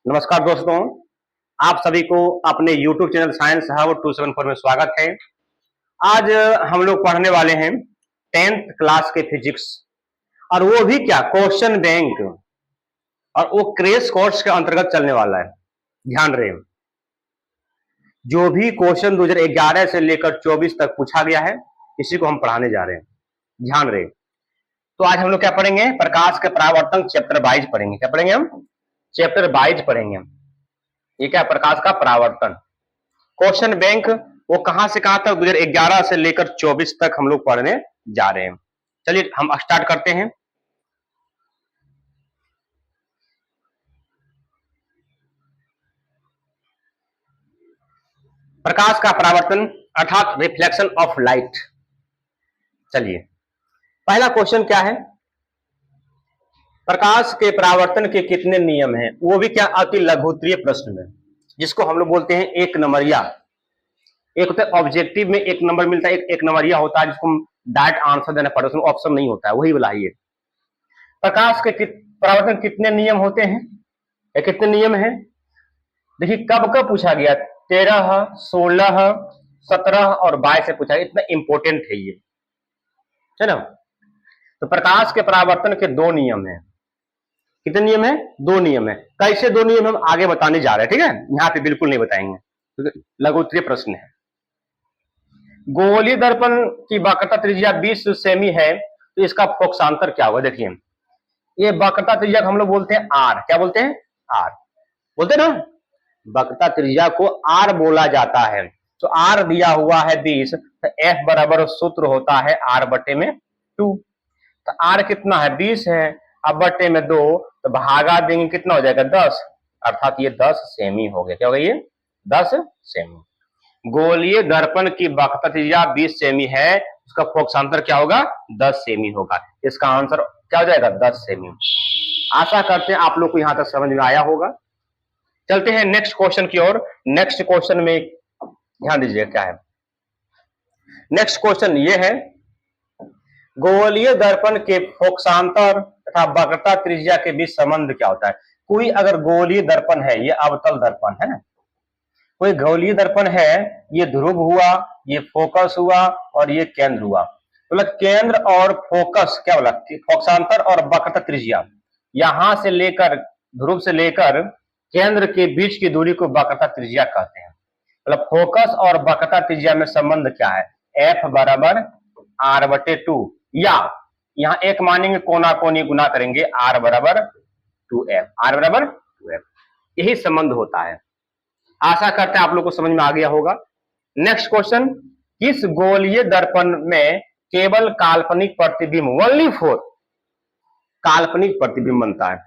नमस्कार दोस्तों, आप सभी को अपने YouTube चैनल साइंस हब 274 में स्वागत है। आज हम लोग पढ़ने वाले हैं 10th क्लास के फिजिक्स, और वो भी क्या, क्वेश्चन बैंक, और वो क्रेश कोर्स के अंतर्गत चलने वाला है। ध्यान रहे, जो भी क्वेश्चन 2011 से लेकर 24 तक पूछा गया है, इसी को हम पढ़ाने जा रहे हैं। ध्यान रहे, तो आज हम लोग क्या पढ़ेंगे, प्रकाश के परावर्तन चैप्टर 22 पढ़ेंगे। क्या पढ़ेंगे हम? चैप्टर 22 पढ़ेंगे। ये क्या, प्रकाश का परावर्तन। क्वेश्चन बैंक वो कहां से कहां तक 2011 से लेकर 24 तक हम लोग पढ़ने जा रहे हैं। चलिए हम स्टार्ट करते हैं। प्रकाश का परावर्तन अर्थात रिफ्लेक्शन ऑफ लाइट। चलिए, पहला क्वेश्चन क्या है, प्रकाश के परावर्तन के कितने नियम हैं? वो भी क्या, अति लघुत्तरीय प्रश्न में, जिसको हम लोग बोलते हैं एक नंबरिया। एक होता है ऑब्जेक्टिव में एक नंबर मिलता है, एक नंबरिया होता है जिसको डायरेक्ट आंसर देना पड़ता है, उसमें ऑप्शन नहीं होता है, वही वाला है ये। प्रकाश के परावर्तन कितने नियम होते हैं या कितने नियम हैं? देखिए कब कब पूछा गया, 13, 16, 17 और 22 से पूछा गया। इतना इंपॉर्टेंट है ये, है ना। तो प्रकाश के परावर्तन के दो नियम है। कितने नियम है? दो नियम है। कैसे दो नियम हम आगे बताने जा रहे हैं, ठीक है। यहाँ पे बिल्कुल नहीं बताएंगे, तो लघुत्तरीय प्रश्न है। गोलीय दर्पण की वक्रता त्रिज्या 20 सेमी है, तो इसका फोकसांतर क्या होगा? देखिए, ये वक्रता त्रिज्या को हम लोग बोलते हैं आर। क्या बोलते हैं? आर बोलते हैं ना। वक्रता त्रिज्या को आर बोला जाता है। तो आर दिया हुआ है 20, तो एफ बराबर सूत्र होता है आर बटे में 2। तो आर कितना है? 20 है। अब बटे में 2, तो भागा देंगे, कितना हो जाएगा? 10, अर्थात ये 10 सेमी हो गया। क्या हो गया ये? 10 सेमी। गोलीय दर्पण की वक्रता त्रिज्या 20 सेमी है, उसका फोकसांतर क्या होगा? 10 सेमी होगा। इसका आंसर क्या हो जाएगा? 10 सेमी। आशा करते हैं आप लोग को यहां तक समझ में आया होगा। चलते हैं नेक्स्ट क्वेश्चन की ओर। नेक्स्ट क्वेश्चन में ध्यान दीजिए क्या है। नेक्स्ट क्वेश्चन ये है, गोलीय दर्पण के फोकसांतर तथा वक्रता त्रिज्या के बीच संबंध क्या होता है? कोई अगर गोलीय दर्पण है, ये अवतल दर्पण है ना, कोई गोलीय दर्पण है, ये ध्रुव हुआ, ये फोकस हुआ और ये केंद्र हुआ। तो केंद्र और फोकस क्या बोला? फोकसांतर और वक्रता त्रिज्या, यहां से लेकर ध्रुव से लेकर केंद्र के बीच की दूरी को वक्रता त्रिज्या कहते हैं। मतलब फोकस और वक्रता त्रिज्या में संबंध क्या है? एफ बराबर आर बटे 2, या यहां एक मानेंगे, कोना कोनी गुना करेंगे, आर बराबर 2f। आर बराबर 2f, यही संबंध होता है। आशा करते हैं आप लोग को समझ में आ गया होगा। नेक्स्ट क्वेश्चन, किस गोलीय दर्पण में केवल काल्पनिक प्रतिबिंब, ओनली फॉर काल्पनिक प्रतिबिंब बनता है?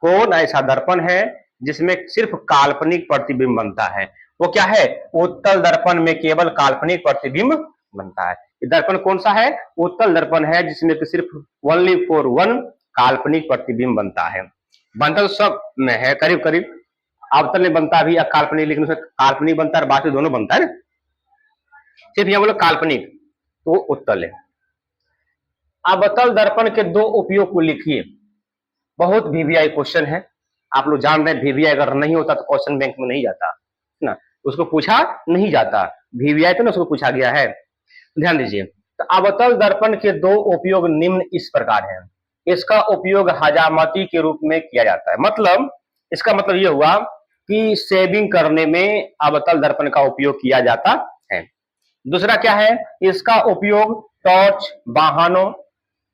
कौन ऐसा दर्पण है जिसमें सिर्फ काल्पनिक प्रतिबिंब बनता है? वो क्या है? उत्तल दर्पण में केवल काल्पनिक प्रतिबिंब बनता है। ये दर्पण कौन सा है? उत्तल दर्पण है, जिसमें सिर्फ ओनली फॉर वन काल्पनिक प्रतिबिंब बनता है। बनता तो सब में है करीब करीब, अवतल में बनता भी या काल्पनिक, लेकिन उसमें काल्पनिक बनता है, बाकी दोनों बनता है ना। सिर्फ यहां बोलो काल्पनिक, तो उत्तल है। अवतल दर्पण के दो उपयोग को लिखिए। बहुत वीवीआई क्वेश्चन है, आप लोग जान रहे हैं। वीवीआई अगर नहीं होता तो क्वेश्चन बैंक में नहीं जाता ना, उसको पूछा नहीं जाता। वीवीआई तो ना उसको पूछा गया है। ध्यान दीजिए, तो अवतल दर्पण के दो उपयोग निम्न इस प्रकार हैं। इसका उपयोग हजामती के रूप में किया जाता है। मतलब इसका मतलब यह हुआ कि सेविंग करने में अवतल दर्पण का उपयोग किया जाता है। दूसरा क्या है? इसका उपयोग टॉर्च, वाहनों,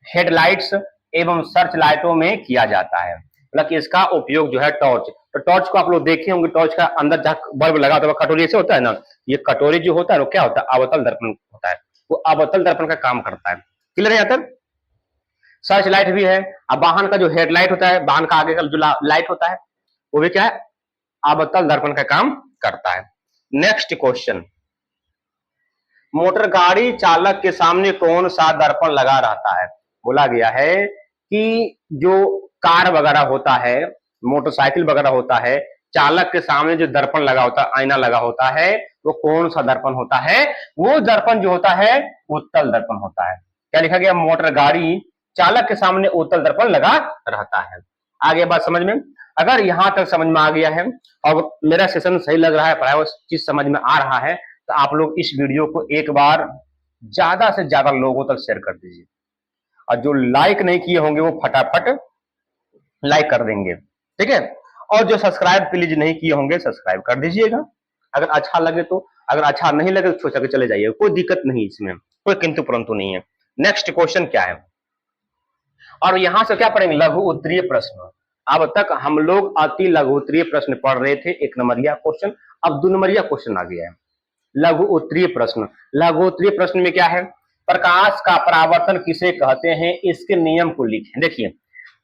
हेडलाइट्स एवं सर्च लाइटों में किया जाता है। मतलब कि इसका उपयोग जो है टॉर्च, तो टॉर्च को आप लोग देखे होंगे, टॉर्च का अंदर जहां बल्ब लगा होता है कटोरी से होता है ना, ये कटोरी जो होता है वो क्या होता है? अवतल दर्पण होता है। वो अवतल दर्पण का काम करता है। क्लियर है यहाँ तक? सर्च लाइट भी है। अब वाहन का जो हेडलाइट होता है, वाहन का आगे का जो लाइट होता है, वो भी क्या है? अवतल दर्पण का काम करता है। नेक्स्ट क्वेश्चन, मोटर गाड़ी चालक के सामने कौन सा दर्पण लगा रहता है? बोला गया है कि जो कार वगैरह होता है, मोटरसाइकिल वगैरह होता है, चालक के सामने जो दर्पण लगा होता है, आईना लगा होता है, वो कौन सा दर्पण होता है? वो दर्पण जो होता है उत्तल दर्पण होता है। क्या लिखा गया? मोटर गाड़ी चालक के सामने उत्तल दर्पण लगा रहता है। आगे बात समझ में? अगर यहां तक समझ में आ गया है और मेरा सेशन सही लग रहा है, पढ़ाया हुआ चीज समझ में आ रहा है, तो आप लोग इस वीडियो को एक बार ज्यादा से ज्यादा लोगों तक शेयर कर दीजिए, और जो लाइक नहीं किए होंगे वो फटाफट लाइक कर देंगे, ठीक है। और जो सब्सक्राइब प्लीज नहीं किए होंगे सब्सक्राइब कर दीजिएगा, अगर अच्छा लगे तो। अगर अच्छा नहीं लगे तो छोड़ के चले जाइए, कोई दिक्कत नहीं, इसमें कोई किंतु परंतु नहीं है। नेक्स्ट क्वेश्चन क्या है, और यहां से क्या पढ़ेंगे, लघु उत्तरीय प्रश्न। अब तक हम लोग अति लघु उत्तरीय प्रश्न पढ़ रहे थे, 1 नंबरिया क्वेश्चन, अब 2 नंबरिया क्वेश्चन आ गया है, लघु उत्तरीय प्रश्न। लघु उत्तरीय प्रश्न में क्या है, प्रकाश का परावर्तन किसे कहते हैं, इसके नियम को लिखें। देखिए,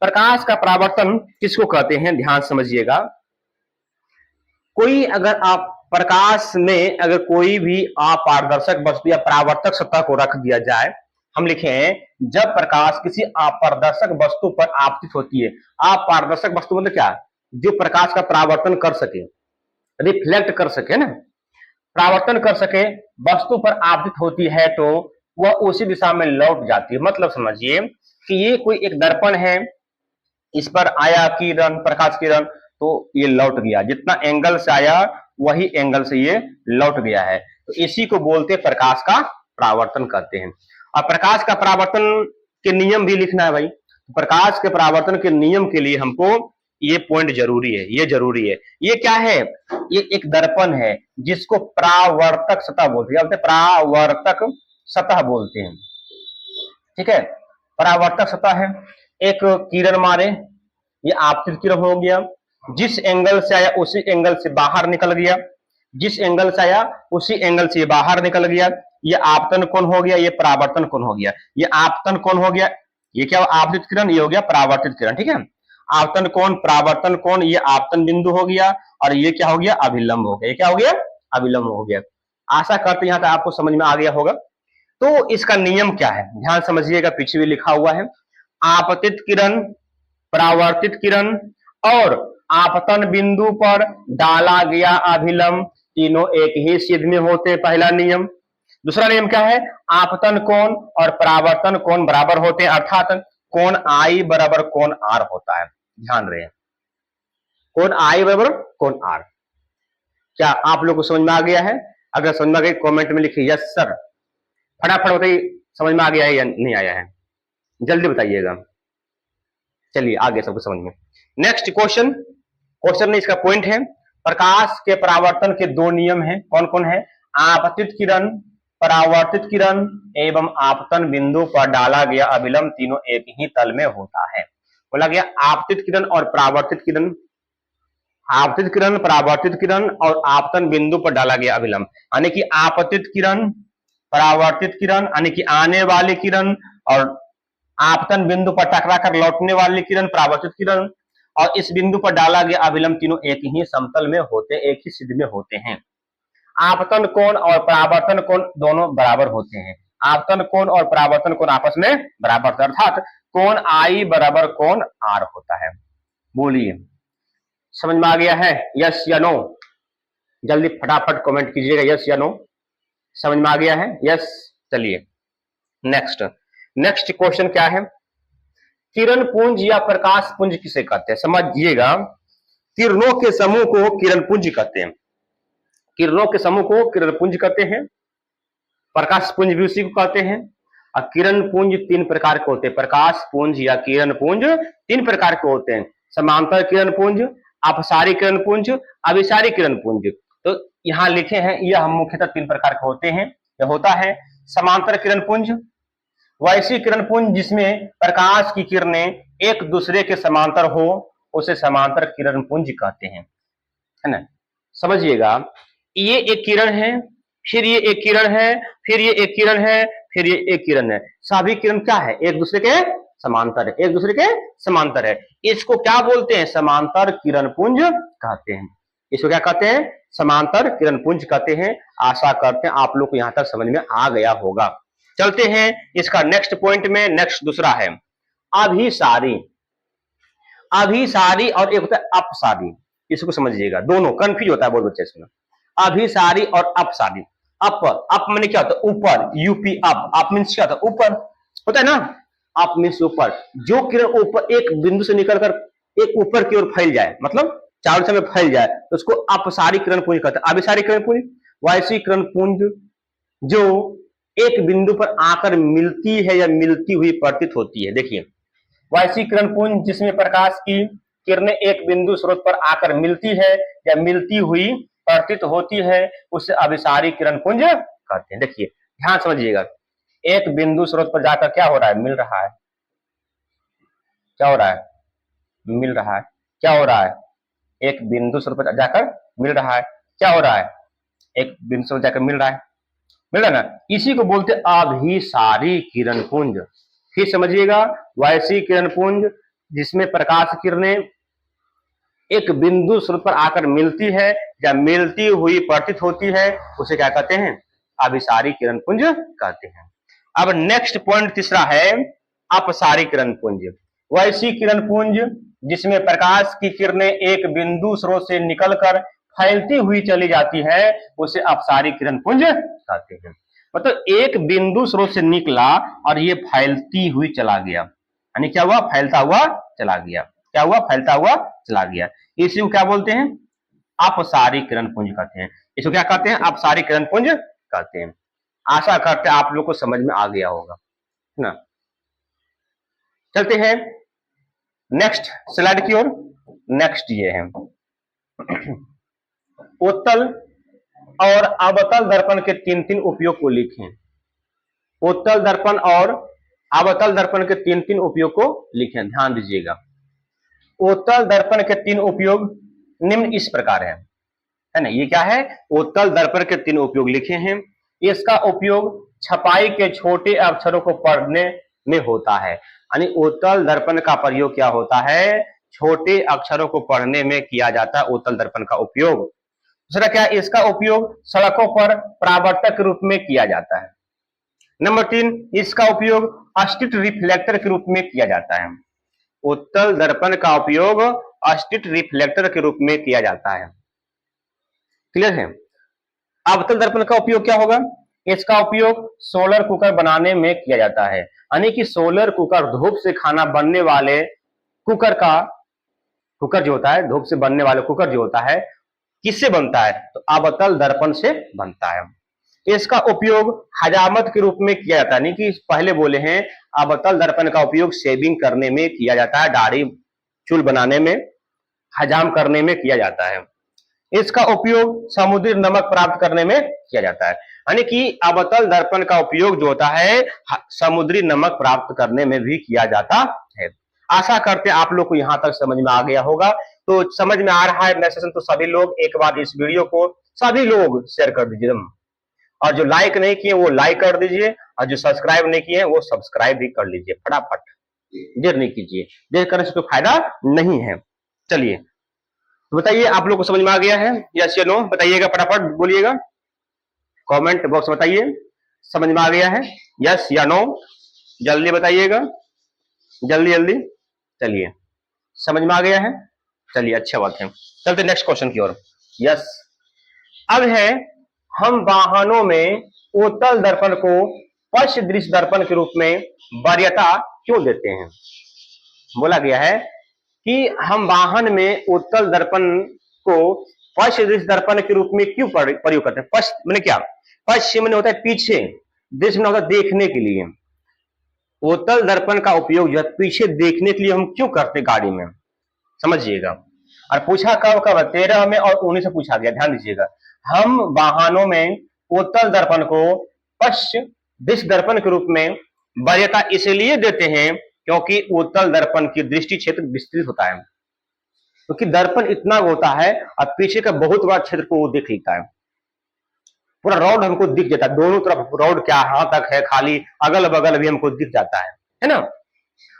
प्रकाश का परावर्तन किसको कहते हैं, ध्यान समझिएगा। कोई अगर आप प्रकाश में अगर कोई भी अपारदर्शक वस्तु या परावर्तक सतह को रख दिया जाए, हम लिखें जब प्रकाश किसी अपारदर्शक वस्तु पर आपतित होती है। अपारदर्शक वस्तु मतलब क्या, जो प्रकाश का परावर्तन कर सके, रिफ्लेक्ट कर सके ना, परावर्तन कर सके, वस्तु पर आपतित होती है तो वह उसी दिशा में लौट जाती है। मतलब समझिए कि ये कोई एक दर्पण है, इस पर आया किरण, प्रकाश किरण, तो ये लौट गया, जितना एंगल से आया वही एंगल से ये लौट गया है, तो इसी को बोलते प्रकाश का परावर्तन कहते हैं। और प्रकाश का परावर्तन के नियम भी लिखना है भाई। प्रकाश के परावर्तन के नियम के लिए हमको ये पॉइंट जरूरी है, ये जरूरी है। ये क्या है, ये एक दर्पण है जिसको परावर्तक सतह बोलते हैं, परावर्तक सतह बोलते हैं, ठीक है। परावर्तक सतह है, एक किरण मारे, ये आपतित किरण हो गया, जिस एंगल से आया उसी एंगल से बाहर निकल गया, जिस एंगल से आया उसी एंगल से बाहर निकल गया, ये आपतन कोण हो गया, ये परावर्तन कोण हो गया। ये आपतन कोण हो गया, ये क्या आपतित किरण, ये हो गया परावर्तित किरण, ठीक है। आपतन कोण, परावर्तन कोण, ये आपतन बिंदु हो गया, और ये क्या हो गया, अभिलंब हो गया। ये क्या हो गया, अभिलंब हो गया। आशा करते यहां तक आपको समझ में आ गया होगा। तो इसका नियम क्या है, ध्यान समझिएगा, पीछे भी लिखा हुआ है, आपतित किरण, परावर्तित किरण और आपतन बिंदु पर डाला गया अभिलंब, तीनों एक ही सिद्ध में होते, पहला नियम। दूसरा नियम क्या है, आपतन कोण और परावर्तन कोण बराबर होते हैं, अर्थात कोण आई बराबर कोण आर होता है। ध्यान रहे, कोण आई बराबर कोण आर। क्या आप लोग को समझ में आ गया है? अगर समझ में आ गई कमेंट में लिखिए यस सर, फटाफट बताइए समझ में आ गया है या नहीं आया है, जल्दी बताइएगा। चलिए आगे सबको समझ में। नेक्स्ट क्वेश्चन, क्वेश्चन नहीं इसका पॉइंट है, प्रकाश के परावर्तन के 2 नियम हैं, कौन कौन है, आपतित किरण, परावर्तित किरण एवं आपतन बिंदु पर डाला गया अभिलंब, तीनों एक ही तल में होता है। बोला गया आपतित किरण और परावर्तित किरण, आपतित किरण, परावर्तित किरण और आपतन बिंदु पर डाला गया अभिलंब, यानी कि आपतित किरण, परावर्तित किरण यानी कि आने वाली किरण, और आपतन बिंदु पर टकरा कर लौटने वाली किरण परावर्तित किरण, और इस बिंदु पर डाला गया अभिलंब, तीनों एक ही समतल में होते, एक ही सिद्ध में होते हैं। आपतन कोण और परावर्तन कोण दोनों बराबर होते हैं, आपतन कोण और परावर्तन कोण आपस में बराबर, अर्थात कोण आई बराबर कोण आर होता है। बोलिए समझ में आ गया है, यस या नो? जल्दी फटाफट कमेंट कीजिएगा यस या नो, समझ में आ गया है, यस। चलिए नेक्स्ट, नेक्स्ट क्वेश्चन क्या है, किरण पुंज या प्रकाश पुंज किसे कहते हैं, समझिएगा। किरणों के समूह को किरण पुंज कहते हैं, किरणों के समूह को किरण पुंज कहते हैं, प्रकाश पुंज भी उसी को कहते हैं। और किरण पुंज 3 प्रकार के होते हैं, प्रकाश पुंज या किरण पुंज 3 प्रकार के होते हैं, समांतर किरण पुंज, अपसारी किरण पुंज, अभिसारी किरण पुंज। तो यहां लिखे हैं, यह मुख्यतः 3 प्रकार के होते हैं। यह होता है समांतर किरण पुंज, वैसी किरण पुंज जिसमें प्रकाश की किरणें एक दूसरे के समांतर हो, उसे समांतर किरण पुंज कहते हैं, है ना। समझिएगा, ये एक किरण है, फिर ये एक किरण है, फिर ये एक किरण है, फिर ये एक किरण है, सभी किरण क्या है, एक दूसरे के समांतर है, एक दूसरे के समांतर है। इसको क्या बोलते हैं, समांतर किरण पुंज कहते हैं। इसको क्या कहते हैं, समांतर किरण पुंज कहते हैं। आशा करते हैं आप लोग को यहां तक समझ में आ गया होगा। चलते हैं इसका नेक्स्ट पॉइंट में। नेक्स्ट दूसरा है अभिसारी, अभिसारी और एक होता है अपसारी, इसको समझिएगा, दोनों कंफ्यूज होता है बहुत बच्चे इसमें। अभिसारी और अपसारी, अप माने क्या होता है, ऊपर, यूपी अप मीन्स क्या होता है, ऊपर होता है ना, अप मीन्स ऊपर, जो किरण ऊपर एक बिंदु से निकलकर एक ऊपर की ओर फैल जाए, मतलब चारों दिशा में फैल जाए, तो उसको अपसारीकरण पुंज कहते हैं। अभिसारीकरण पुंज, वैश्वीकरण पुंज जो एक बिंदु पर आकर मिलती है या मिलती हुई प्रतीत होती है। देखिए, वैश्वीकरण पुंज जिसमें प्रकाश की किरणें एक बिंदु स्रोत पर आकर मिलती है या मिलती हुई प्रतीत होती है, उसे अभिसारी किरण पुंज कहते हैं। देखिए ध्यान समझिएगा, एक बिंदु स्रोत पर जाकर क्या हो रहा है, मिल रहा है, क्या हो रहा है, मिल रहा है, क्या हो रहा है, एक बिंदु स्रोत पर जाकर मिल रहा है, क्या हो रहा है, एक बिंदु स्रोत जाकर मिल रहा है, मिल रहा है ना, इसी को बोलते अभिसारी किरण पुंज। फिर समझिएगा, वैश्वीय किरण पुंज जिसमें प्रकाश किरणें एक बिंदु स्रोत पर आकर मिलती है या मिलती हुई प्रतीत होती है, उसे क्या कहते हैं, अभिसारी किरण पुंज कहते हैं। अब नेक्स्ट पॉइंट तीसरा है अपसारी किरण पुंज। वैश्वीय किरण पुंज जिसमें प्रकाश की किरणें एक बिंदु स्रोत से निकलकर फैलती हुई चली जाती है, उसे अपसारी किरण पुंज कहते हैं। मतलब एक बिंदु स्रोत से निकला और ये फैलती हुई चला गया, यानी क्या हुआ, फैलता हुआ चला गया, क्या हुआ, फैलता हुआ चला गया, इसी को क्या बोलते हैं, अपसारी किरण पुंज कहते हैं। इसको क्या कहते हैं, अपसारी किरण पुंज कहते हैं। आशा करते हैं आप लोग को समझ में आ गया होगा, है ना। चलते हैं नेक्स्ट स्लाइड की ओर। नेक्स्ट ये है उत्तल और अवतल दर्पण के तीन तीन उपयोग को लिखें। उत्तल दर्पण और अवतल दर्पण के तीन तीन उपयोग को लिखें, ध्यान दीजिएगा। उत्तल दर्पण के तीन उपयोग निम्न इस प्रकार है ना, ये क्या है, उत्तल दर्पण के तीन उपयोग लिखे हैं। इसका उपयोग छपाई के छोटे अक्षरों को पढ़ने में होता है, यानी उत्तल दर्पण का प्रयोग क्या होता है, छोटे अक्षरों को पढ़ने में किया जाता है उत्तल दर्पण का उपयोग। दूसरा क्या, इसका उपयोग सड़कों पर परावर्तक के रूप में किया जाता है। नंबर 3, इसका उपयोग स्ट्रीट रिफ्लेक्टर के रूप में किया जाता है। उत्तल दर्पण का उपयोग स्ट्रीट रिफ्लेक्टर के रूप में किया जाता है। क्लियर है। अवतल दर्पण का उपयोग क्या होगा, इसका उपयोग सोलर कुकर बनाने में किया जाता है, यानी कि सोलर कुकर, धूप से खाना बनने वाले कुकर का, कुकर जो होता है, धूप से बनने वाले कुकर जो होता है, किससे बनता है, तो अवतल दर्पण से बनता है। इसका उपयोग हजामत के रूप में किया जाता है, नहीं कि पहले बोले हैं अवतल दर्पण का उपयोग शेविंग करने में किया जाता है, दाढ़ी चूल बनाने में, हजाम करने में किया जाता है। इसका उपयोग समुद्री नमक प्राप्त करने में किया जाता है, यानी कि अवतल दर्पण का उपयोग जो होता है समुद्री नमक प्राप्त करने में भी किया जाता है। आशा करते हैं आप लोग को यहां तक समझ में आ गया होगा। तो समझ में आ रहा है मैसेज, तो सभी लोग एक बार इस वीडियो को सभी लोग शेयर कर दीजिए, और जो लाइक नहीं किए वो लाइक कर दीजिए, और जो सब्सक्राइब नहीं किए वो सब्सक्राइब भी कर लीजिए, फटाफट, देर नहीं कीजिए, देर करने से कोई फायदा नहीं है। चलिए तो बताइए आप लोग को समझ में आ गया है, यस या नो, बताइएगा, फटाफट बोलिएगा, कमेंट बॉक्स बताइए समझ में आ गया है, यस या नो, जल्दी बताइएगा, जल्दी जल्दी। चलिए समझ में आ गया है, चलिए अच्छा बात है। चलते नेक्स्ट क्वेश्चन की ओर। यस, अब है हम वाहनों में उत्तल दर्पण को पश्च दृश्य दर्पण के रूप में वरीयता क्यों देते हैं। बोला गया है कि हम वाहन में उत्तल दर्पण को पश्च दृश्य दर्पण के रूप में क्यों प्रयोग करते हैं। पश्च मैंने क्या, पश्च मैंने होता है पीछे, दृश्य में होता है देखने के लिए। उत्तल दर्पण का उपयोग जो है पीछे देखने के लिए हम क्यों करते हैं गाड़ी में, समझिएगा। और पूछा कब कब, 13 में और 19 में पूछा गया, ध्यान दीजिएगा। हम वाहनों में उत्तल दर्पण को पश्च दृश्य दर्पण के रूप में वरीयता इसलिए देते हैं क्योंकि उत्तल दर्पण की दृष्टि क्षेत्र विस्तृत होता है, क्योंकि दर्पण इतना होता है और पीछे का बहुत बड़ा क्षेत्र को वो देख लेता है, पूरा रोड हमको दिख जाता है, दोनों तरफ रोड क्या हां तक है, खाली अगल बगल भी हमको दिख जाता है ना,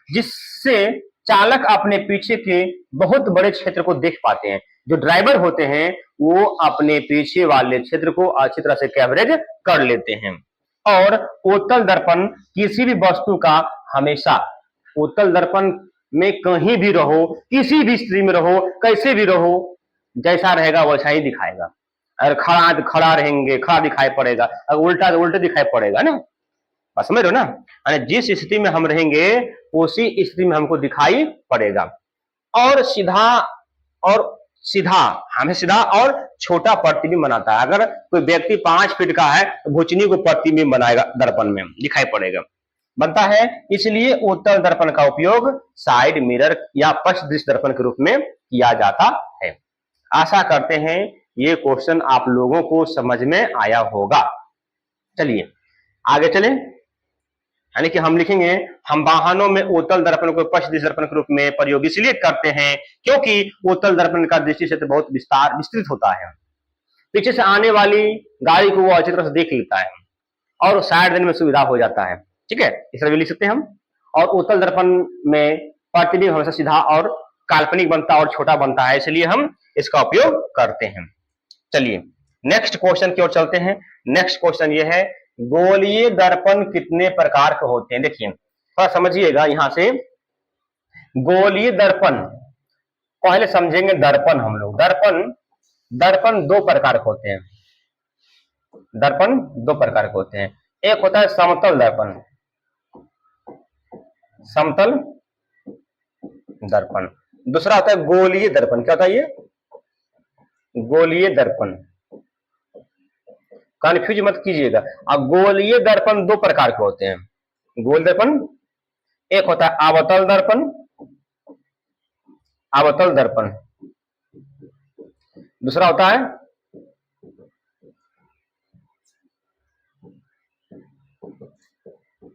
जिससे चालक अपने पीछे के बहुत बड़े क्षेत्र को देख पाते हैं। जो ड्राइवर होते हैं वो अपने पीछे वाले क्षेत्र को अच्छी तरह से कवरेज कर लेते हैं। और उत्तल दर्पण किसी भी वस्तु का हमेशा, उत्तल दर्पण में कहीं भी रहो, किसी भी स्थिति में रहो, कैसे भी रहो, जैसा रहेगा वैसा ही दिखाएगा। अगर खड़ा खड़ा रहेंगे खड़ा दिखाई पड़ेगा, अगर उल्टा तो उल्टा दिखाई पड़ेगा ना, बस समझ रहे हो ना, जिस स्थिति में हम रहेंगे उसी स्थिति में हमको दिखाई पड़ेगा। और सीधा और सीधा हमें सीधा और छोटा प्रतिबिंब बनाता है। अगर कोई व्यक्ति 5 फीट का है तो भुचनी को प्रतिबिंब बनाएगा, दर्पण में दिखाई पड़ेगा, बनता है। इसलिए उत्तल दर्पण का उपयोग साइड मिरर या पश्च दृश्य दर्पण के रूप में किया जाता है। आशा करते हैं ये क्वेश्चन आप लोगों को समझ में आया होगा। चलिए आगे चलें, यानी कि हम लिखेंगे हम वाहनों में उत्तल दर्पण को पश्च दृश्य दर्पण के रूप में प्रयोग इसलिए करते हैं क्योंकि उत्तल दर्पण का दृष्टि क्षेत्र बहुत विस्तृत होता है। पीछे से आने वाली गाड़ी को वो अच्छी तरह से देख लेता है और साइड देने में सुविधा हो जाता है। ठीक है, इस तरह भी लिख सकते हैं हम। और उत्तल दर्पण में प्रतिबिंब हमेशा सीधा और काल्पनिक बनता और छोटा बनता है, इसलिए हम इसका उपयोग करते हैं। चलिए नेक्स्ट क्वेश्चन की ओर चलते हैं। नेक्स्ट क्वेश्चन ये है, गोलीय दर्पण कितने प्रकार के होते हैं? देखिए थोड़ा समझिएगा यहां से। गोलीय दर्पण पहले समझेंगे। दर्पण हम लोग दर्पण 2 प्रकार के होते हैं। दर्पण 2 प्रकार के होते हैं। एक होता है समतल दर्पण, समतल दर्पण। दूसरा होता है गोलीय दर्पण। क्या होता है ये? गोलीय दर्पण। कंफ्यूज मत कीजिएगा। अब गोलीय दर्पण 2 प्रकार के होते हैं। गोल दर्पण, एक होता है अवतल दर्पण, अवतल दर्पण। दूसरा होता है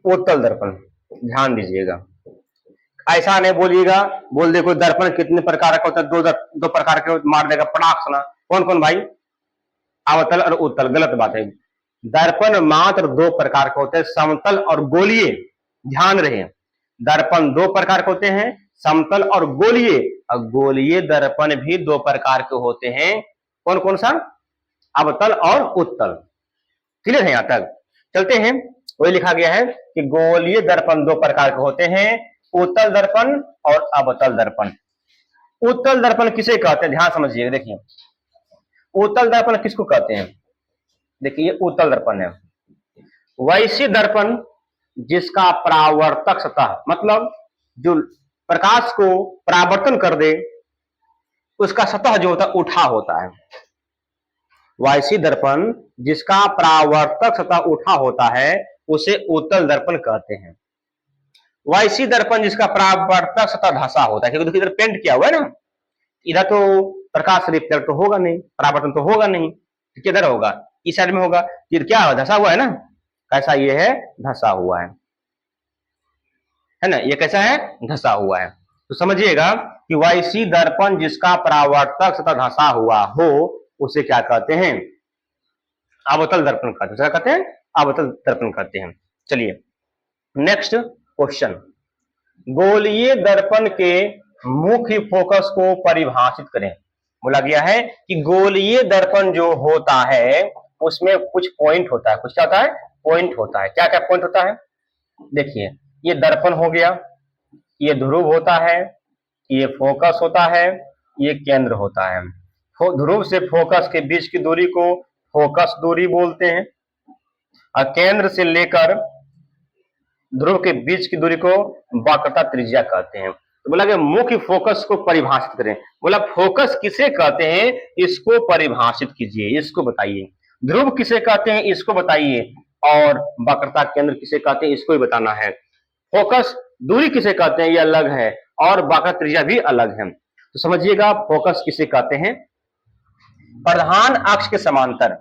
उत्तल दर्पण। ध्यान दीजिएगा, ऐसा नहीं बोलिएगा बोल दे कोई दर्पण कितने प्रकार का होता है, दो प्रकार के मार देगा पटाख सुना। कौन कौन भाई? अवतल और उत्तल। गलत बात है। दर्पण मात्र 2 प्रकार के होते हैं, समतल और गोलीय। ध्यान रहे, दर्पण 2 प्रकार के होते हैं, समतल और गोलीय। और गोलीय दर्पण भी 2 प्रकार के होते हैं। कौन कौन सा? अवतल और उत्तल। क्लियर है? यहां तक चलते हैं। वही लिखा गया है कि गोलीय दर्पण 2 प्रकार के होते हैं, उत्तल दर्पण और अवतल दर्पण। उत्तल दर्पण किसे कहते हैं? ध्यान समझिएगा। देखिए उत्तल दर्पण किसको कहते हैं? देखिए ये उत्तल दर्पण है। वैश्य दर्पण जिसका परावर्तक सतह, मतलब जो प्रकाश को परावर्तन कर दे, उसका सतह जो होता है उठा होता है। वैश्य दर्पण जिसका परावर्तक सतह उठा होता है उसे उत्तल दर्पण कहते हैं। वैश्य दर्पण जिसका परावर्तक सतह धंसा होता है, क्योंकि इधर पेंट किया हुआ है ना, इधर तो प्रकाश रिफ्लेक्ट तो होगा नहीं, परावर्तन तो होगा नहीं, किधर होगा? इस साइड में होगा। ये क्या धंसा हुआ है ना, कैसा ये है? धंसा हुआ है ना, ये कैसा है? धंसा हुआ है। तो समझिएगा कि वैश्य दर्पण जिसका परावर्तक सतह धंसा हुआ हो उसे क्या कहते हैं? अवतल दर्पण कहते हैं। क्या कहते हैं? अवतल दर्पण कहते हैं। चलिए नेक्स्ट क्वेश्चन, गोलीय दर्पण के मुख्य फोकस को परिभाषित करें। बोला गया है कि गोलीय दर्पण जो होता है उसमें कुछ पॉइंट होता है। कुछ क्या होता है? पॉइंट होता है। क्या क्या पॉइंट होता है? देखिए ये दर्पण हो गया, ये ध्रुव होता है, ये फोकस होता है, ये केंद्र होता है। ध्रुव से फोकस के बीच की दूरी को फोकस दूरी बोलते हैं और केंद्र से लेकर ध्रुव के बीच की दूरी को वक्रता त्रिज्या कहते हैं। तो बोला कि मुख्य फोकस को परिभाषित करें। बोला फोकस किसे कहते हैं, इसको परिभाषित कीजिए, इसको बताइए। ध्रुव किसे कहते हैं, इसको बताइए। और वक्रता केंद्र किसे कहते हैं, इसको ही बताना है। फोकस दूरी किसे कहते हैं, ये अलग है, और वक्रता त्रिज्या भी अलग है। तो समझिएगा फोकस किसे कहते हैं? प्रधान अक्ष के समांतर।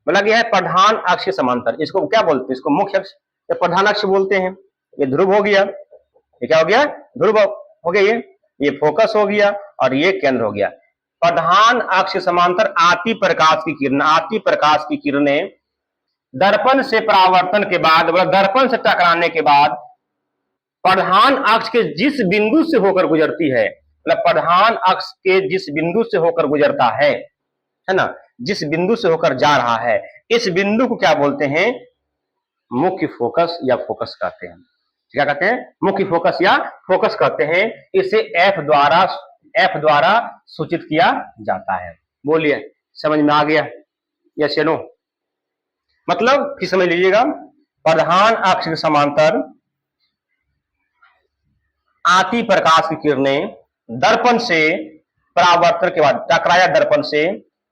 बोला गया है प्रधान अक्ष के समांतर। इसको क्या बोलते हैं? इसको मुख्य अक्ष या प्रधान अक्ष बोलते हैं। ये ध्रुव हो गया, ये क्या हो गया? ध्रुव हो गया। ये फोकस हो गया और ये केंद्र हो गया। प्रधान अक्ष के समांतर आती प्रकाश की किरण, आती प्रकाश की किरणें दर्पण से परावर्तन के बाद, दर्पण से टकराने के बाद प्रधान अक्ष के जिस बिंदु से होकर गुजरती है, मतलब प्रधान अक्ष के जिस बिंदु से होकर गुजरता है ना, जिस बिंदु से होकर जा रहा है, इस बिंदु को क्या बोलते हैं? मुख्य फोकस या फोकस कहते हैं। क्या कहते हैं? मुख्य फोकस या फोकस कहते हैं। इसे एफ द्वारा सूचित किया जाता है। बोलिए समझ में आ गया? यस या नो? मतलब फिर समझ लीजिएगा, प्रधान अक्ष के समांतर आती प्रकाश की किरणें दर्पण से परावर्तन के बाद टकराया, दर्पण से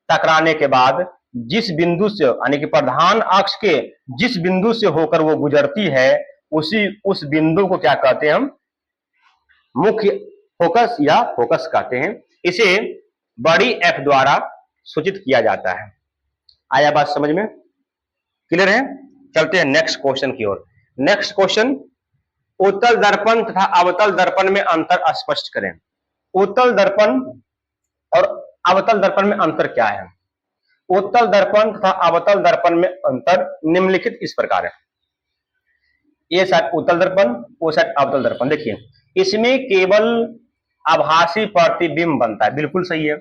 टकराने के बाद जिस बिंदु से यानी कि प्रधान अक्ष के जिस बिंदु से होकर वो गुजरती है उस बिंदु को क्या कहते हैं हम? मुख्य फोकस या फोकस कहते हैं। इसे बड़ी एफ द्वारा सूचित किया जाता है। आया बात समझ में? क्लियर है? चलते हैं नेक्स्ट क्वेश्चन की ओर। नेक्स्ट क्वेश्चन, उत्तल दर्पण तथा अवतल दर्पण में अंतर स्पष्ट करें। उत्तल दर्पण और अवतल दर्पण में अंतर क्या है? उत्तल दर्पण तथा अवतल दर्पण में अंतर निम्नलिखित इस प्रकार है। ये साइड उत्तल दर्पण, वो साइड अवतल दर्पण। देखिए, इसमें केवल आभासी प्रतिबिंब बनता है, बिल्कुल सही है।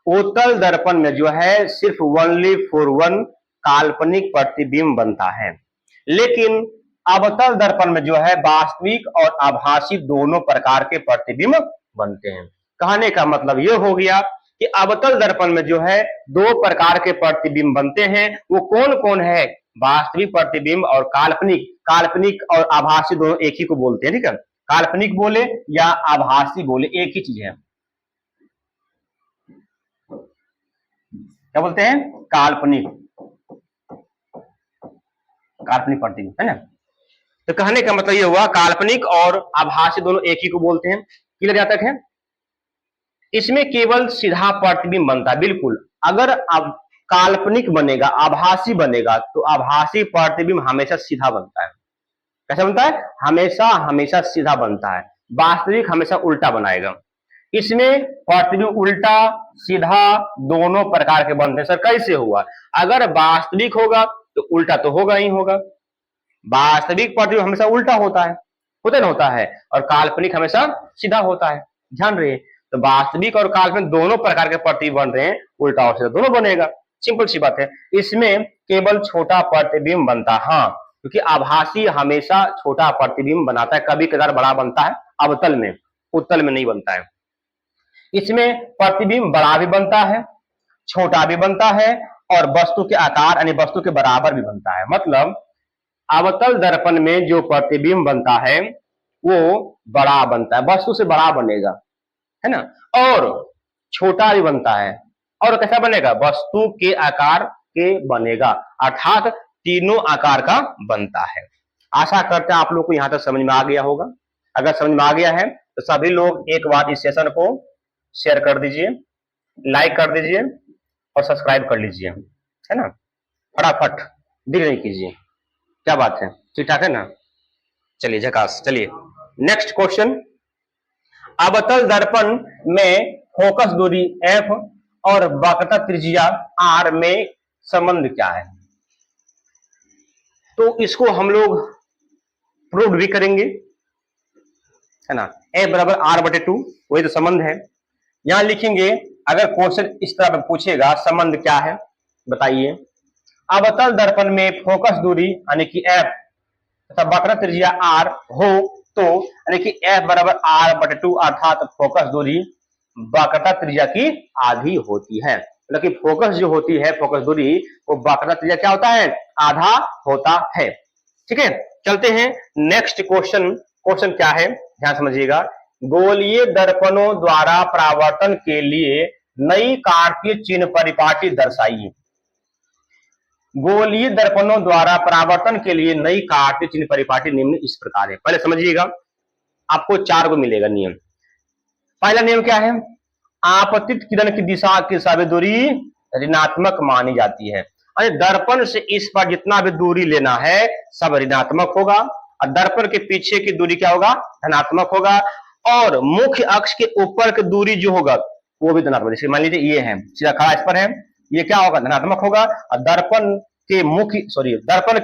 उत्तल दर्पण में जो है सिर्फ ओनली फॉर वन काल्पनिक प्रतिबिंब बनता है, लेकिन अवतल दर्पण में जो है वास्तविक और आभासी दोनों प्रकार के प्रतिबिंब बनते हैं। कहने का मतलब यह हो गया कि अवतल दर्पण में जो है दो प्रकार के प्रतिबिंब बनते हैं। वो कौन कौन है? वास्तविक प्रतिबिंब और काल्पनिक। काल्पनिक और आभासी दोनों एक ही को बोलते हैं, ठीक है? काल्पनिक बोले या आभासी बोले एक ही चीज है। क्या बोलते हैं? काल्पनिक, काल्पनिक प्रतिबिंब, है ना? तो कहने का मतलब यह हुआ काल्पनिक और आभासी दोनों एक ही को बोलते हैं। क्लियर यहां तक है? इसमें केवल सीधा प्रतिबिंब बनता है, बिल्कुल। अगर अब काल्पनिक बनेगा, आभासी बनेगा, तो आभासी प्रतिबिंब हमेशा सीधा बनता है। कैसा बनता है? हमेशा हमेशा सीधा बनता है। वास्तविक हमेशा उल्टा बनाएगा। इसमें प्रतिबिंब उल्टा सीधा दोनों प्रकार के बनते हैं। सर कैसे हुआ? अगर वास्तविक होगा तो उल्टा तो होगा ही होगा। वास्तविक प्रतिबिंब हमेशा उल्टा होता है, होता है, और काल्पनिक हमेशा सीधा होता है। ध्यान रहे, तो वास्तविक और काल्पनिक दोनों प्रकार के प्रतिबिंब बन रहे हैं, उल्टा और सीधा दोनों बनेगा। सिंपल सी बात है। इसमें केवल छोटा प्रतिबिंब बनता है, हाँ, क्योंकि आभासी हमेशा छोटा प्रतिबिंब बनाता है, कभी कदार बड़ा बनता है अवतल में, उत्तल में नहीं बनता है। इसमें प्रतिबिंब बड़ा भी बनता है, छोटा भी बनता है, और वस्तु के आकार यानी वस्तु के बराबर भी बनता है। मतलब अवतल दर्पण में जो प्रतिबिंब बनता है वो बड़ा बनता है, वस्तु से बड़ा बनेगा, है ना? और छोटा भी बनता है, और कैसा बनेगा? वस्तु के आकार के बनेगा, अर्थात तीनों आकार का बनता है। आशा करते हैं आप लोग को यहां तक समझ में आ गया होगा। अगर समझ में आ गया है तो सभी लोग एक बार इस सेशन को शेयर कर दीजिए, लाइक कर दीजिए और सब्सक्राइब कर लीजिए, है ना? फटाफट देर नहीं कीजिए। क्या बात है? ठीक ठाक है ना? चलिए झकास। चलिए नेक्स्ट क्वेश्चन, अवतल दर्पण में फोकस दूरी f और वक्रता त्रिज्या r में संबंध क्या है? तो इसको हम लोग प्रूव भी करेंगे, है ना? f बराबर r/2, वही तो संबंध है। यहां लिखेंगे, अगर क्वेश्चन इस तरह पूछेगा संबंध क्या है बताइए। अवतल दर्पण में फोकस दूरी यानी कि f तथा वक्रता त्रिज्या r हो तो यानी कि f बराबर r/2, अर्थात फोकस दूरी वक्रता त्रिज्या की आधी होती है। मतलब कि फोकस जो होती है, फोकस दूरी, वो वक्रता त्रिज्या क्या होता है? आधा होता है। ठीक है, चलते हैं नेक्स्ट क्वेश्चन। क्वेश्चन क्या है ध्यान समझिएगा। गोलीय दर्पणों द्वारा परावर्तन के लिए नई कार्तीय चिन्ह परिपाटी दर्शाइए। गोलीय दर्पणों द्वारा परावर्तन के लिए नई कार्तीय चिन्ह परिपाटी निम्न इस प्रकार है। पहले समझिएगा, आपको 4 को मिलेगा नियम। पहला नियम क्या है? आपतित किरण की दिशा की सभी दूरी ऋणात्मक मानी जाती है। अरे दर्पण से इस पर जितना भी दूरी लेना है सब ऋणात्मक होगा, और दर्पण के पीछे की दूरी क्या होगा? धनात्मक होगा, और मुख्य अक्ष के ऊपर की दूरी जो होगा वो भी धनात्मक। जैसे मान लीजिए ये है, सीधा खड़ा इस पर है, ये क्या होगा? धनात्मक होगा। और दर्पण के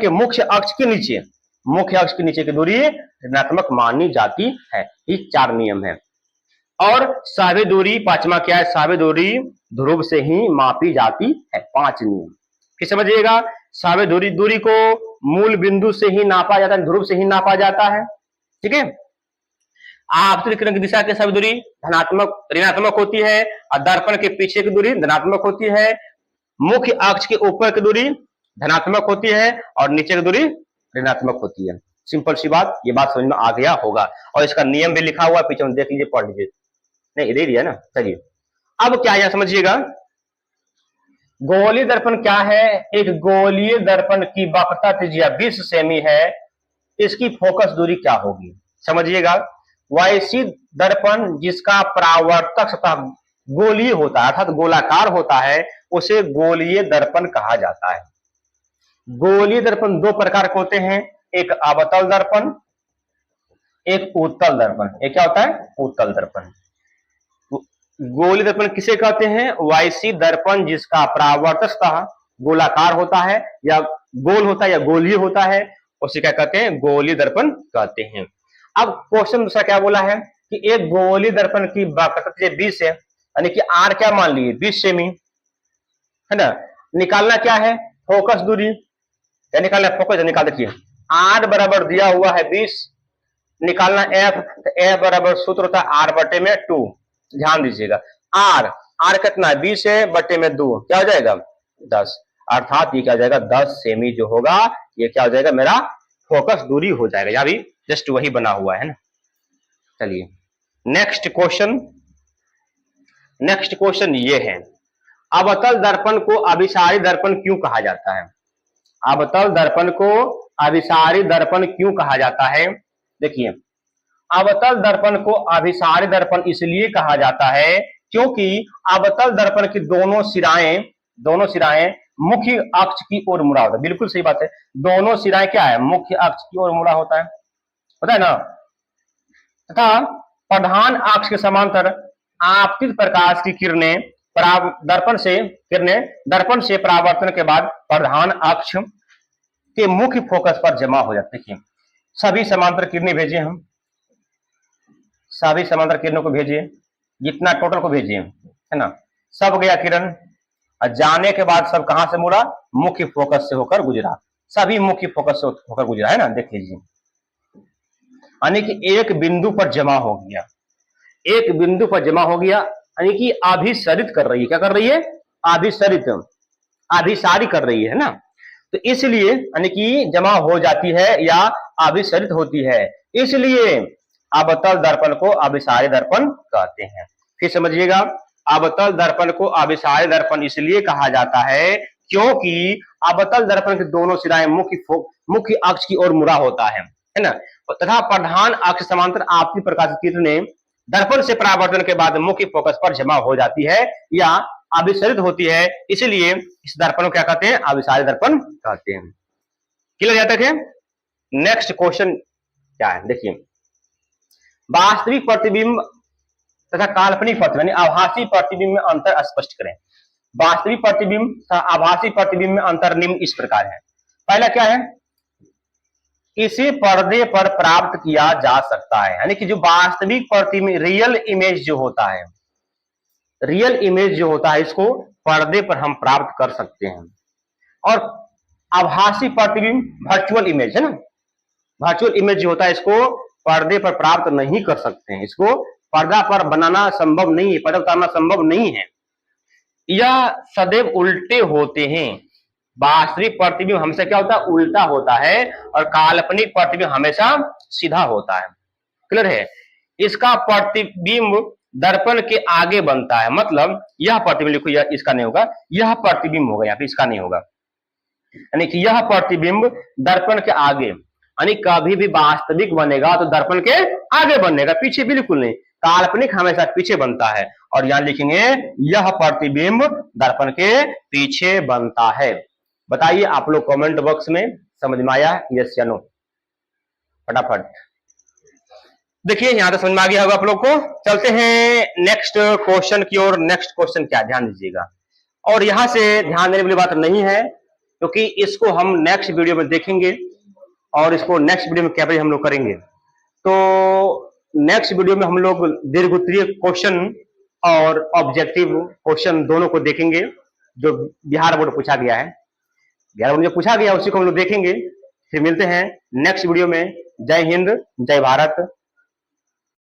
मुख्य अक्ष के नीचे, मुख्य अक्ष के नीचे की दूरी ऋणात्मक मानी जाती है। ये 4 नियम है। और सावे दूरी, पांचवा क्या है? सावे दूरी ध्रुव से ही मापी जाती है। 5 नियम फिर समझिएगा। सावे दूरी को मूल बिंदु से ही नापा जाता है, ध्रुव से ही नापा जाता है। ठीक है, आपतित किरण की दिशा की सावे दूरी धनात्मक ऋणात्मक होती है, और दर्पण के पीछे की दूरी धनात्मक होती है। मुख्य अक्ष के ऊपर की दूरी धनात्मक होती है, और नीचे की दूरी ऋणात्मक होती है। सिंपल सी बात, ये बात समझ में आ गया होगा। और इसका नियम भी लिखा हुआ है पीछे, देख लीजिए, पढ़ लीजिए। नहीं दे दिया ना, चलिए अब क्या है समझिएगा। गोलीय दर्पण क्या है? एक गोलीय दर्पण की वक्रता त्रिज्या 20 सेमी है, इसकी फोकस दूरी क्या होगी? समझिएगा, वैसी दर्पण जिसका परावर्तक सतह गोलीय होता है अर्थात गोलाकार होता है, उसे गोलीय दर्पण कहा जाता है। गोलीय दर्पण दो प्रकार के होते हैं, एक अवतल दर्पण, एक उत्तल दर्पण। एक क्या होता है? उत्तल दर्पण। गोलीय दर्पण किसे कहते हैं? वैसी दर्पण जिसका परावर्तक सतह गोलाकार होता है या गोल होता है या गोलीय होता है, उसे क्या कहते हैं? गोलीय दर्पण कहते हैं। अब क्वेश्चन दूसरा क्या बोला है कि एक गोलीय दर्पण की वक्रता 20 है, यानी कि आर क्या मान लिए? 20 सेमी, है ना। निकालना क्या है? फोकस दूरी। क्या निकालना? फोकस निकाल देखिए, आर बराबर दिया हुआ है 20, निकालना एफ, तो एफ बराबर सूत्र होता है आर बटे में 2। ध्यान दीजिएगा, आर आर कितना है? 20 है, बटे में 2 क्या हो जाएगा? 10। अर्थात ये क्या हो जाएगा? 10 सेमी जो होगा ये क्या हो जाएगा? मेरा फोकस दूरी हो जाएगा। यहाँ भी जस्ट वही बना हुआ है ना। चलिए नेक्स्ट क्वेश्चन, नेक्स्ट क्वेश्चन ये है, अवतल दर्पण को अभिसारी दर्पण क्यों कहा जाता है? अवतल दर्पण को अभिसारी दर्पण क्यों कहा जाता है? देखिए, अवतल दर्पण को अभिसारी दर्पण इसलिए कहा जाता है क्योंकि अवतल दर्पण की दोनों सिराएं मुख्य अक्ष की ओर मुड़ा होता है। बिल्कुल सही बात है, दोनों सिराएं क्या है? मुख्य अक्ष की ओर मुड़ा होता है, पता है ना। तथा प्रधान अक्ष के समांतर आपतित प्रकाश की किरणें दर्पण से परावर्तन के बाद प्रधान अक्ष के मुख्य फोकस पर जमा हो जाते हैं। सभी समांतर किरणें भेजे हम, सभी समांतर किरणों को भेजिए, जितना टोटल को भेजिए, है ना। सब गया किरण, और जाने के बाद सब कहां से मुड़ा? मुख्य फोकस से होकर गुजरा, सभी मुख्य फोकस से होकर गुजरा, है ना। देख लीजिए, यानी कि एक बिंदु पर जमा हो गया, एक बिंदु पर जमा हो गया, यानी कि अभिसरित कर रही है। क्या कर रही है? अभिसरित, अभिसारी कर रही है ना। तो इसलिए यानी कि जमा हो जाती है या अभिसरित होती है, इसलिए अवतल दर्पण को अभिसारी दर्पण कहते हैं। फिर समझिएगा, अवतल दर्पण को अभिसारी दर्पण इसलिए कहा जाता है क्योंकि अवतल दर्पण के दोनों सिराएं मुख्य अक्ष की ओर मुड़ा होता है ना। तथा प्रधान अक्ष समांतर आपतित प्रकाश की किरणें दर्पण से परावर्तन के बाद मुख्य फोकस पर जमा हो जाती है या अभिसरित होती है, इसलिए इस दर्पण को क्या कहते हैं? अभिसारी दर्पण कहते हैं। क्लियर यहाँ तक है? नेक्स्ट क्वेश्चन क्या है? देखिए, वास्तविक प्रतिबिंब तथा काल्पनिक प्रतिबिंब यानी आभासी प्रतिबिंब में अंतर स्पष्ट करें। वास्तविक प्रतिबिंब तथा आभासी प्रतिबिंब में अंतर निम्न इस प्रकार है। पहला क्या है? इसे पर्दे पर प्राप्त किया जा सकता है, यानी कि जो वास्तविक प्रतिबिंब रियल इमेज जो होता है, रियल इमेज जो होता है इसको पर्दे पर हम प्राप्त कर सकते हैं। और आभासी प्रतिबिंब वर्चुअल इमेज है ना, वर्चुअल इमेज जो होता है इसको पर्दे पर प्राप्त नहीं कर सकते हैं, इसको पर्दा पर बनाना संभव नहीं है, पर्दा उतारना संभव नहीं है। यह सदैव उल्टे होते हैं। वास्तविक प्रतिबिंब हमेशा क्या होता है? उल्टा होता है, और काल्पनिक प्रतिबिंब हमेशा सीधा होता है। क्लियर है? इसका प्रतिबिंब दर्पण के आगे बनता है, मतलब यह प्रतिबिंब लिखो, यह इसका नहीं होगा, यह प्रतिबिंब होगा, यहाँ पे इसका नहीं होगा, यानी कि यह प्रतिबिंब दर्पण के आगे, यानी कभी भी वास्तविक बनेगा तो दर्पण के आगे बनेगा, पीछे बिल्कुल नहीं। काल्पनिक हमेशा पीछे बनता है, और यहां लिखेंगे यह प्रतिबिंब दर्पण के पीछे बनता है। बताइए आप लोग कमेंट बॉक्स में, समझ में आया? यस या नो, फटाफट देखिए, यहां तो समझ में आ गया होगा आप लोग को। चलते हैं नेक्स्ट क्वेश्चन की ओर। नेक्स्ट क्वेश्चन क्या? ध्यान दीजिएगा, और यहां से ध्यान देने वाली बात नहीं है क्योंकि इसको हम नेक्स्ट वीडियो में देखेंगे, और इसको नेक्स्ट वीडियो में कवरेज हम लोग करेंगे। तो नेक्स्ट वीडियो में हम लोग दीर्घोत्तरीय क्वेश्चन और ऑब्जेक्टिव क्वेश्चन दोनों को देखेंगे, जो बिहार बोर्ड पूछा गया है, बिहार बोर्ड जो पूछा गया उसी को हम लोग देखेंगे। फिर मिलते हैं नेक्स्ट वीडियो में। जय हिंद, जय भारत।